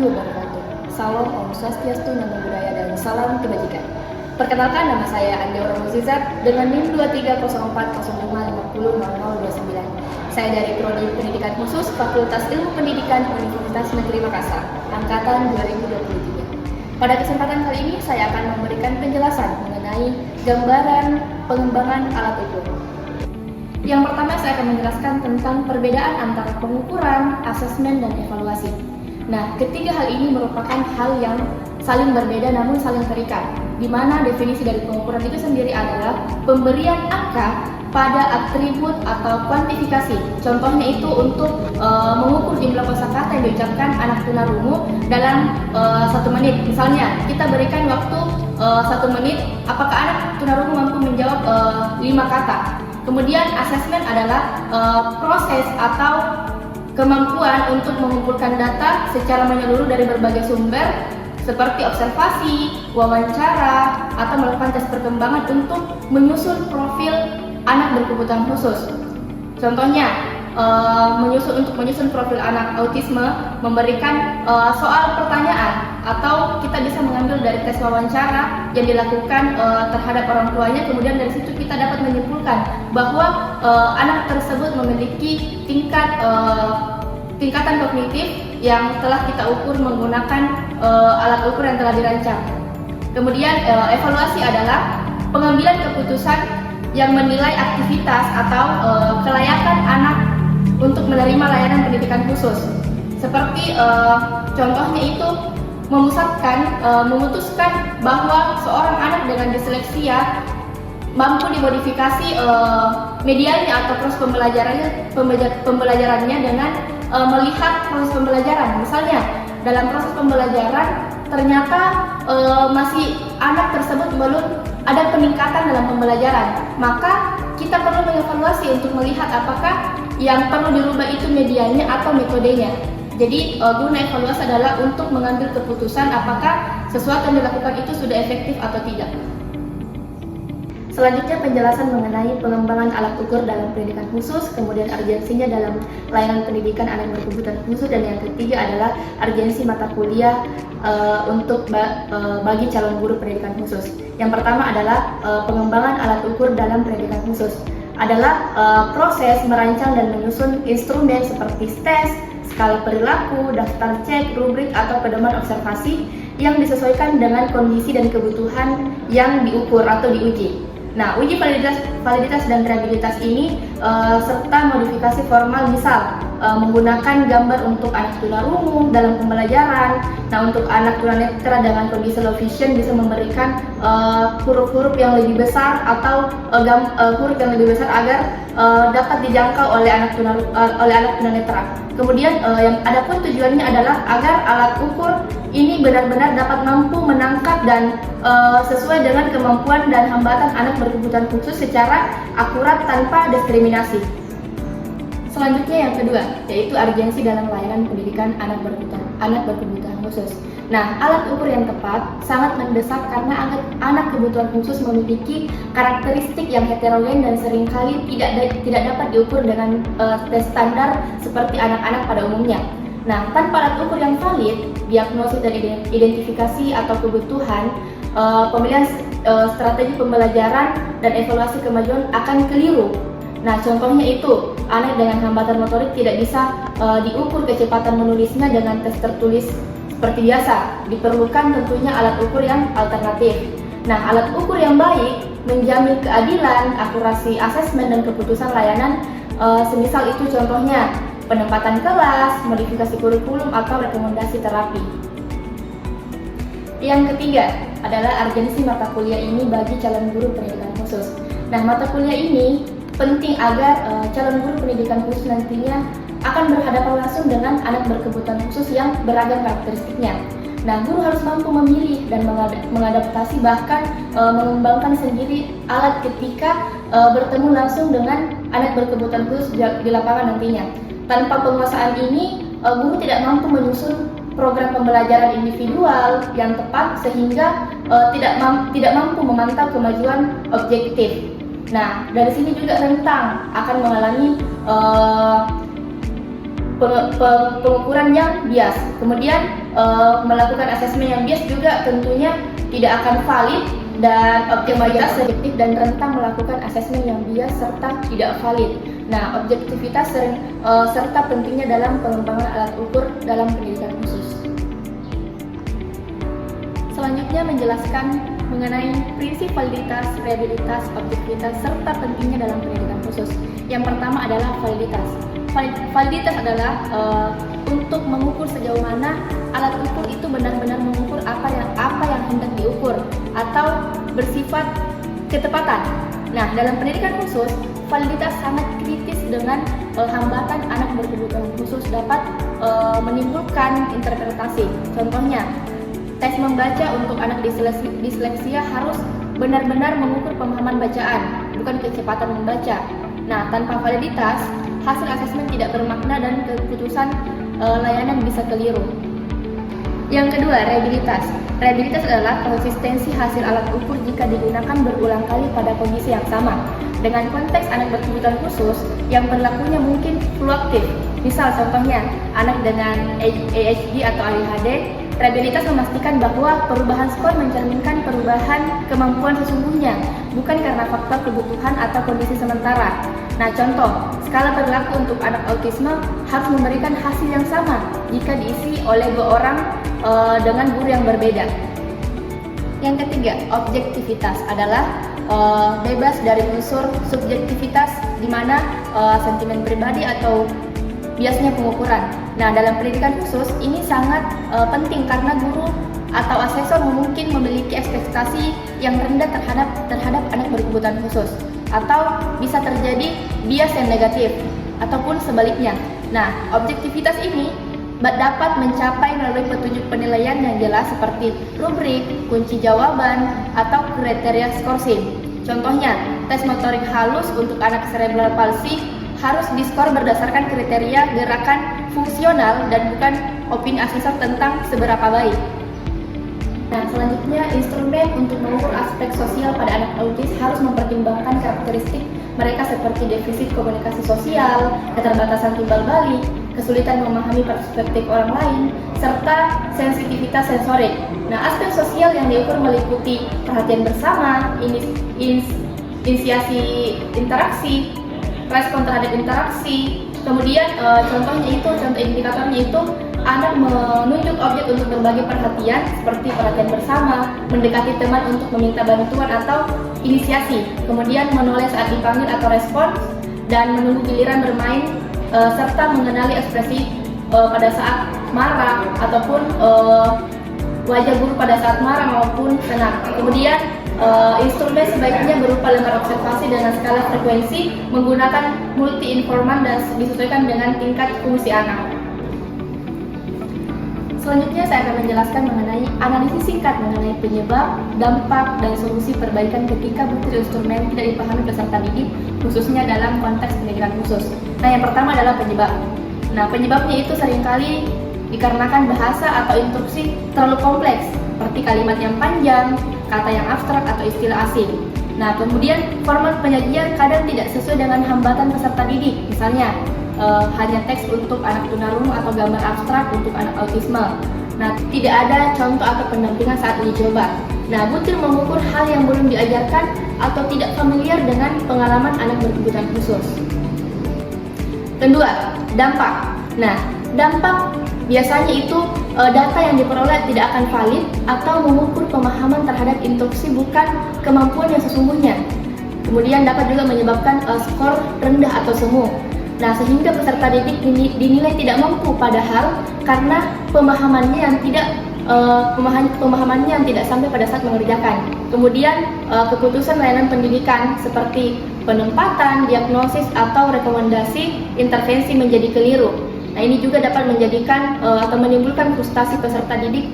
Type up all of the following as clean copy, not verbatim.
warahmatullahi wabarakatuh. Salam Om Swastiastu, Namo Buddhaya, dan salam kebajikan. Perkenalkan, nama saya Andi Rozizat dengan NIM 230405500029. Saya dari Prodi Pendidikan Khusus Fakultas Ilmu Pendidikan Universitas Negeri Makassar, angkatan 2023. Pada kesempatan kali ini saya akan memberikan penjelasan mengenai gambaran pengembangan alat ukur. Yang pertama, saya akan menjelaskan tentang perbedaan antara pengukuran, asesmen, dan evaluasi. Nah, ketiga hal ini merupakan hal yang saling berbeda namun saling terikat, di mana definisi dari pengukuran itu sendiri adalah pemberian angka pada atribut atau kuantifikasi. Contohnya itu untuk mengukur jumlah kosakata yang diucapkan anak tunarungu dalam 1 menit. Misalnya, kita berikan waktu 1 menit, apakah anak tunarungu mampu menjawab 5 kata. Kemudian asesmen adalah proses atau kemampuan untuk mengumpulkan data secara menyeluruh dari berbagai sumber seperti observasi, wawancara, atau melakukan tes perkembangan untuk menyusun profil anak berkebutuhan khusus. Contohnya, untuk menyusun profil anak autisme, memberikan soal pertanyaan, atau kita bisa mengambil dari tes wawancara yang dilakukan terhadap orang tuanya. Kemudian dari situ kita dapat menyimpulkan bahwa anak tersebut memiliki tingkatan kognitif yang telah kita ukur menggunakan alat ukur yang telah dirancang. Kemudian evaluasi adalah pengambilan keputusan yang menilai aktivitas atau kelayakan anak untuk menerima layanan pendidikan khusus. Seperti contohnya itu memutuskan bahwa seorang anak dengan disleksia mampu dimodifikasi medianya atau proses pembelajarannya dengan melihat proses pembelajaran. Misalnya, dalam proses pembelajaran ternyata masih anak tersebut belum ada peningkatan dalam pembelajaran, maka kita perlu mengevaluasi untuk melihat apakah yang perlu dirubah itu medianya atau metodenya. Jadi guna evaluasi adalah untuk mengambil keputusan apakah sesuatu yang dilakukan itu sudah efektif atau tidak. Selanjutnya, penjelasan mengenai pengembangan alat ukur dalam pendidikan khusus, kemudian urgensinya dalam layanan pendidikan anak berkebutuhan khusus, dan yang ketiga adalah urgensi mata kuliah bagi calon guru pendidikan khusus. Yang pertama adalah pengembangan alat ukur dalam pendidikan khusus adalah proses merancang dan menyusun instrumen seperti tes, skala perilaku, daftar cek, rubrik, atau pedoman observasi yang disesuaikan dengan kondisi dan kebutuhan yang diukur atau diuji. Nah, uji validitas dan reliabilitas ini serta modifikasi formal, misal menggunakan gambar untuk anak tunarungu dalam pembelajaran. Nah, untuk anak tunanetra dengan kondisi low vision bisa memberikan huruf-huruf yang lebih besar atau huruf yang lebih besar agar dapat dijangkau oleh anak tunanetra. Kemudian adapun tujuannya adalah agar alat ukur ini benar-benar dapat mampu menangkap dan sesuai dengan kemampuan dan hambatan anak berkebutuhan khusus secara akurat tanpa diskriminasi. Selanjutnya yang kedua, yaitu urgensi dalam layanan pendidikan anak berkebutuhan khusus. Nah, alat ukur yang tepat sangat mendesak karena anak kebutuhan khusus memiliki karakteristik yang heterogen dan seringkali tidak dapat diukur dengan tes standar seperti anak-anak pada umumnya. Nah, tanpa alat ukur yang valid, diagnosis dan identifikasi atau kebutuhan, pemilihan strategi pembelajaran dan evaluasi kemajuan akan keliru. Nah, contohnya itu, anak dengan hambatan motorik tidak bisa diukur kecepatan menulisnya dengan tes tertulis seperti biasa. Diperlukan tentunya alat ukur yang alternatif. Nah, alat ukur yang baik menjamin keadilan, akurasi asesmen dan keputusan layanan, semisal itu contohnya penempatan kelas, modifikasi kurikulum, atau rekomendasi terapi. Yang ketiga adalah urgensi mata kuliah ini bagi calon guru pendidikan khusus. Nah, mata kuliah ini penting agar calon guru pendidikan khusus nantinya akan berhadapan langsung dengan anak berkebutuhan khusus yang beragam karakteristiknya. Nah, guru harus mampu memilih dan mengadaptasi, bahkan mengembangkan sendiri alat ketika bertemu langsung dengan anak berkebutuhan khusus di lapangan nantinya. Tanpa penguasaan ini, guru tidak mampu menyusun program pembelajaran individual yang tepat sehingga tidak mampu memantau kemajuan objektif. Nah, dari sini juga rentang akan mengalami pengukuran yang bias. Kemudian melakukan asesmen yang bias juga tentunya tidak akan valid, dan objektivitas subjektif dan rentang melakukan asesmen yang bias serta tidak valid. Nah, objektivitas serta pentingnya dalam pengembangan alat ukur dalam pendidikan khusus. Selanjutnya menjelaskan mengenai prinsip validitas, reliabilitas, objektivitas, serta pentingnya dalam pendidikan khusus. Yang pertama adalah validitas. Validitas adalah untuk mengukur sejauh mana alat ukur itu benar-benar mengukur apa yang hendak diukur atau bersifat ketepatan. Nah, dalam pendidikan khusus, validitas sangat kritis dengan hambatan anak berkebutuhan khusus dapat menimbulkan interpretasi. Contohnya, tes membaca untuk anak disleksia harus benar-benar mengukur pemahaman bacaan, bukan kecepatan membaca. Nah, tanpa validitas, hasil asesmen tidak bermakna dan keputusan layanan bisa keliru. Yang kedua, reliabilitas. Reliabilitas adalah konsistensi hasil alat ukur jika digunakan berulang kali pada kondisi yang sama. Dengan konteks anak berkebutuhan khusus yang perilakunya mungkin fluktuatif. Misal contohnya, anak dengan ADHD atau ADHD, reliabilitas memastikan bahwa perubahan skor mencerminkan perubahan kemampuan sesungguhnya, bukan karena faktor kebutuhan atau kondisi sementara. Nah, contoh, skala perilaku untuk anak autisme harus memberikan hasil yang sama jika diisi oleh 2 orang dengan guru yang berbeda. Yang ketiga, objektivitas adalah bebas dari unsur subjektivitas, di mana sentimen pribadi atau biasnya pengukuran. Nah, dalam pendidikan khusus ini sangat penting karena guru atau asesor mungkin memiliki ekspektasi yang rendah terhadap anak berkebutuhan khusus, atau bisa terjadi bias yang negatif ataupun sebaliknya. Nah, objektivitas ini dapat mencapai melalui petunjuk penilaian yang jelas seperti rubrik, kunci jawaban, atau kriteria skorsing. Contohnya, tes motorik halus untuk anak cerebral palsy harus diskor berdasarkan kriteria gerakan fungsional dan bukan opini asesor tentang seberapa baik. Nah, selanjutnya, instrumen untuk mengukur aspek sosial pada anak autis harus mempertimbangkan karakteristik mereka seperti defisit komunikasi sosial, keterbatasan timbal balik, kesulitan memahami perspektif orang lain, serta sensitivitas sensorik. Nah, aspek sosial yang diukur meliputi perhatian bersama, inisiasi interaksi, respon terhadap interaksi. Kemudian contoh indikatornya itu anak menunjuk objek untuk berbagi perhatian seperti perhatian bersama, mendekati teman untuk meminta bantuan atau inisiasi, kemudian menoleh saat dipanggil atau respon, dan menunggu giliran bermain, serta mengenali ekspresi pada saat marah ataupun wajah guru pada saat marah maupun senang. Kemudian instrumen sebaiknya berupa lembar observasi dengan skala frekuensi menggunakan multi informan dan disesuaikan dengan tingkat fungsi anak. Selanjutnya saya akan menjelaskan mengenai analisis singkat mengenai penyebab, dampak, dan solusi perbaikan ketika butir instrumen tidak dipahami peserta didik, khususnya dalam konteks pendidikan khusus. Nah, yang pertama adalah penyebab. Nah, penyebabnya itu seringkali dikarenakan bahasa atau instruksi terlalu kompleks, seperti kalimat yang panjang, kata yang abstrak, atau istilah asing. Nah, kemudian format penyajian kadang tidak sesuai dengan hambatan peserta didik, misalnya hanya teks untuk anak tunarungu atau gambar abstrak untuk anak autisme. Nah, tidak ada contoh atau pendampingan saat uji coba. Nah, butir mengukur hal yang belum diajarkan atau tidak familiar dengan pengalaman anak berkebutuhan khusus. Kedua, dampak. Nah, dampak biasanya itu data yang diperoleh tidak akan valid atau mengukur pemahaman terhadap instruksi bukan kemampuan yang sesungguhnya. Kemudian dapat juga menyebabkan skor rendah atau semu. Nah, sehingga peserta didik dinilai tidak mampu, padahal karena pemahamannya yang tidak sampai pada saat mengerjakan. Kemudian keputusan layanan pendidikan seperti penempatan, diagnosis, atau rekomendasi intervensi menjadi keliru. Nah, ini juga dapat menjadikan atau menimbulkan frustasi peserta didik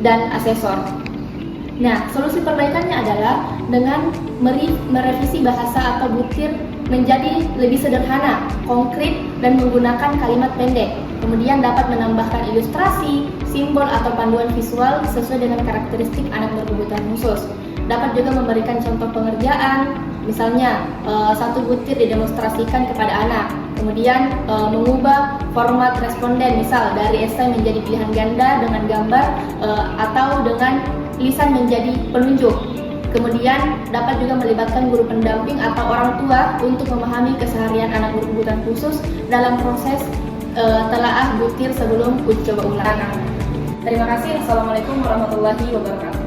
dan asesor. Nah, solusi perbaikannya adalah dengan merevisi bahasa atau butir menjadi lebih sederhana, konkret, dan menggunakan kalimat pendek. Kemudian dapat menambahkan ilustrasi, simbol, atau panduan visual sesuai dengan karakteristik anak berkebutuhan khusus. Dapat juga memberikan contoh pengerjaan, misalnya satu butir didemonstrasikan kepada anak, kemudian mengubah format responden, misal dari esai menjadi pilihan ganda dengan gambar atau dengan lisan menjadi penunjuk. Kemudian dapat juga melibatkan guru pendamping atau orang tua untuk memahami keseharian anak berkebutuhan khusus dalam proses telaah butir sebelum uji coba ulang. Terima kasih. Assalamualaikum warahmatullahi wabarakatuh.